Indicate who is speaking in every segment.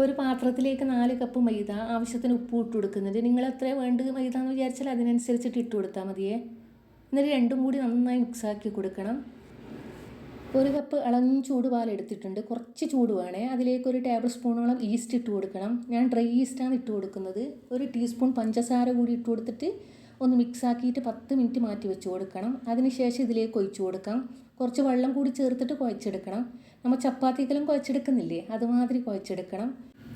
Speaker 1: ഒരു പാത്രത്തിലേക്ക് 4 കപ്പ് മൈദ ആവശ്യത്തിന് ഉപ്പ് ഇട്ട് കൊടുക്കുന്നുണ്ട്. നിങ്ങൾ എത്ര വേണ്ട മൈദ എന്ന് വിചാരിച്ചാൽ അതിനനുസരിച്ചിട്ട് ഇട്ട് കൊടുത്താൽ മതിയേ. എന്നിട്ട് രണ്ടും കൂടി നന്നായി മിക്സാക്കി കൊടുക്കണം. 1 കപ്പ് ഇളം ചൂട് പാൽ എടുത്തിട്ടുണ്ട്. കുറച്ച് ചൂട് വേണേ. അതിലേക്ക് 1 ടേബിൾ സ്പൂണോളം ഈസ്റ്റ് ഇട്ട് കൊടുക്കണം. ഞാൻ ഡ്രൈ ഈസ്റ്റാണ് ഇട്ട് കൊടുക്കുന്നത്. 1 ടീസ്പൂൺ പഞ്ചസാര കൂടി ഇട്ട് കൊടുത്തിട്ട് ഒന്ന് മിക്സാക്കിയിട്ട് 10 മിനിറ്റ് മാറ്റി വെച്ച് കൊടുക്കണം. അതിനുശേഷം ഇതിലേക്ക് ഒഴിച്ച് കൊടുക്കാം. കുറച്ച് വെള്ളം കൂടി ചേർത്തിട്ട് കുഴച്ചെടുക്കണം. നമ്മൾ ചപ്പാത്തിക്കെല്ലാം കുഴച്ചെടുക്കുന്നില്ലേ, അതുമാതിരി കുഴച്ചെടുക്കണം.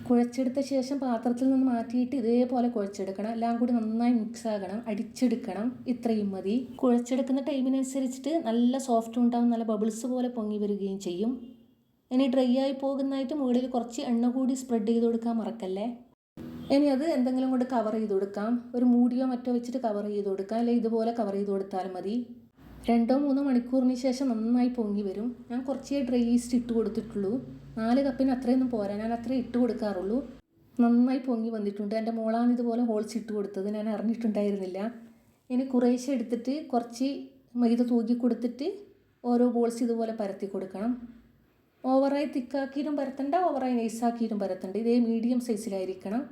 Speaker 1: കുഴച്ചെടുത്ത ശേഷം പാത്രത്തിൽ നിന്ന് മാറ്റിയിട്ട് ഇതേപോലെ കുഴച്ചെടുക്കണം. എല്ലാം കൂടി നന്നായി മിക്സ് ആകണം, അടിച്ചെടുക്കണം. ഇത്രയും മതി. കുഴച്ചെടുക്കുന്ന ടൈമിനനുസരിച്ചിട്ട് നല്ല സോഫ്റ്റ് ഉണ്ടാവും, നല്ല ബബിൾസ് പോലെ പൊങ്ങി വരികയും ചെയ്യും. ഇനി ഡ്രൈ ആയി പോകുന്നതായിട്ട് മുകളിൽ കുറച്ച് എണ്ണ കൂടി സ്പ്രെഡ് ചെയ്ത് കൊടുക്കാൻ മറക്കല്ലേ. ഇനി അത് എന്തെങ്കിലും കൊണ്ട് കവർ ചെയ്ത് കൊടുക്കാം. ഒരു മൂടിയോ മറ്റോ വെച്ചിട്ട് കവർ ചെയ്ത് കൊടുക്കാം, അല്ലെങ്കിൽ ഇതുപോലെ കവർ ചെയ്ത് കൊടുത്താലും മതി. 2-3 മണിക്കൂറിന് ശേഷം നന്നായി പൊങ്ങി വരും. ഞാൻ കുറച്ചേ ഡ്രൈ ഈസ്റ്റ് ഇട്ട് കൊടുത്തിട്ടുള്ളൂ. 4 കപ്പിന് അത്രയൊന്നും പോരാ, ഞാൻ അത്രേ ഇട്ട് കൊടുക്കാറുള്ളൂ. നന്നായി പൊങ്ങി വന്നിട്ടുണ്ട്. എൻ്റെ മോളാണ് ഇതുപോലെ ഹോൾസ് ഇട്ട് കൊടുത്തത്, ഞാൻ അറിഞ്ഞിട്ടുണ്ടായിരുന്നില്ല. ഇനി കുറേശ്ശെ എടുത്തിട്ട് കുറച്ച് മൈദ തൂക്കി കൊടുത്തിട്ട് ഓരോ ബോൾസ് ഇതുപോലെ പരത്തി കൊടുക്കണം. ഓവറായി തിക്കാക്കിയിട്ടും പരത്തണ്ട, ഓവറായി നൈസാക്കിയിട്ടും പരത്തണ്ട. ഇതേ മീഡിയം സൈസിലായിരിക്കണം.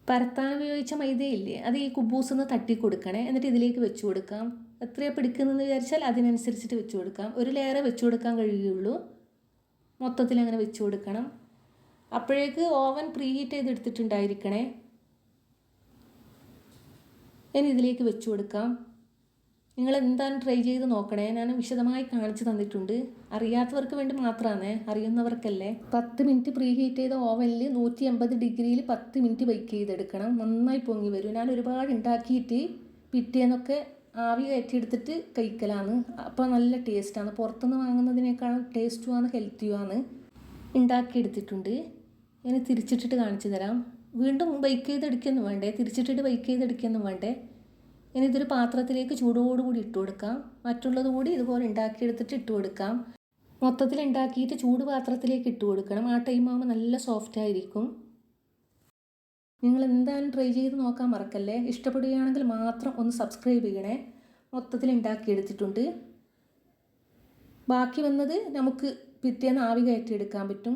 Speaker 1: പരത്താൻ ഉപയോഗിച്ച മൈദയില്ലേ, അത് ഈ കുബൂസിൽ നിന്ന് തട്ടി കൊടുക്കണേ. എന്നിട്ട് ഇതിലേക്ക് വെച്ച് കൊടുക്കാം. എത്രയാണ് പിടിക്കുന്നതെന്ന് വിചാരിച്ചാൽ അതിനനുസരിച്ചിട്ട് വെച്ച് കൊടുക്കാം. ഒരു ലെയറെ വെച്ച് കൊടുക്കാൻ കഴിയുള്ളൂ. മൊത്തത്തിൽ അങ്ങനെ വെച്ച് കൊടുക്കണം. അപ്പോഴേക്ക് ഓവൻ പ്രീ ഹീറ്റ് ചെയ്തെടുത്തിട്ടുണ്ടായിരിക്കണേ. ഇനി ഇതിലേക്ക് വെച്ച് കൊടുക്കാം. നിങ്ങൾ എന്തായാലും ട്രൈ ചെയ്ത് നോക്കണേ. ഞാൻ വിശദമായി കാണിച്ചു തന്നിട്ടുണ്ട്. അറിയാത്തവർക്ക് വേണ്ടി മാത്രമാണ്, അറിയുന്നവർക്കല്ലേ. 10 മിനിറ്റ് പ്രീ ഹീറ്റ് ചെയ്ത ഓവനിൽ 180 ഡിഗ്രിയിൽ 10 മിനിറ്റ് ബേക്ക് ചെയ്തെടുക്കണം. നന്നായി പൊങ്ങി വരും. ഞാൻ ഒരുപാട് ഉണ്ടാക്കിയിട്ട് പിറ്റേന്നൊക്കെ ആവി കയറ്റിയെടുത്തിട്ട് കഴിക്കലാണ്. അപ്പോൾ നല്ല ടേസ്റ്റാണ്. പുറത്തുനിന്ന് വാങ്ങുന്നതിനേക്കാളും ടേസ്റ്റുമാണ്, ഹെൽത്തിയുമാണ്. ഉണ്ടാക്കിയെടുത്തിട്ടുണ്ട്. ഇനി തിരിച്ചിട്ടിട്ട് കാണിച്ചു തരാം. വീണ്ടും ബേക്ക് ചെയ്തെടുക്കൊന്നും വേണ്ടേ, തിരിച്ചിട്ടിട്ട് ബേക്ക് ചെയ്തെടുക്കൊന്നും വേണ്ടേ. ഇനി ഇതൊരു പാത്രത്തിലേക്ക് ചൂടോടുകൂടി ഇട്ട് കൊടുക്കാം. മറ്റുള്ളത് കൂടി ഇതുപോലെ ഉണ്ടാക്കിയെടുത്തിട്ട് ഇട്ട് കൊടുക്കാം. മൊത്തത്തിൽ ഉണ്ടാക്കിയിട്ട് ചൂട് പാത്രത്തിലേക്ക് ഇട്ട് കൊടുക്കണം. ആ ടൈം ആകുമ്പോൾ നല്ല സോഫ്റ്റ് ആയിരിക്കും. നിങ്ങൾ എന്തായാലും ട്രൈ ചെയ്ത് നോക്കാൻ മറക്കല്ലേ. ഇഷ്ടപ്പെടുകയാണെങ്കിൽ മാത്രം ഒന്ന് സബ്സ്ക്രൈബ് ചെയ്യണേ. മൊത്തത്തിൽ ഉണ്ടാക്കിയെടുത്തിട്ടുണ്ട്. ബാക്കി വന്നത് നമുക്ക് പിറ്റേന്ന് ആവി കയറ്റിയെടുക്കാൻ പറ്റും.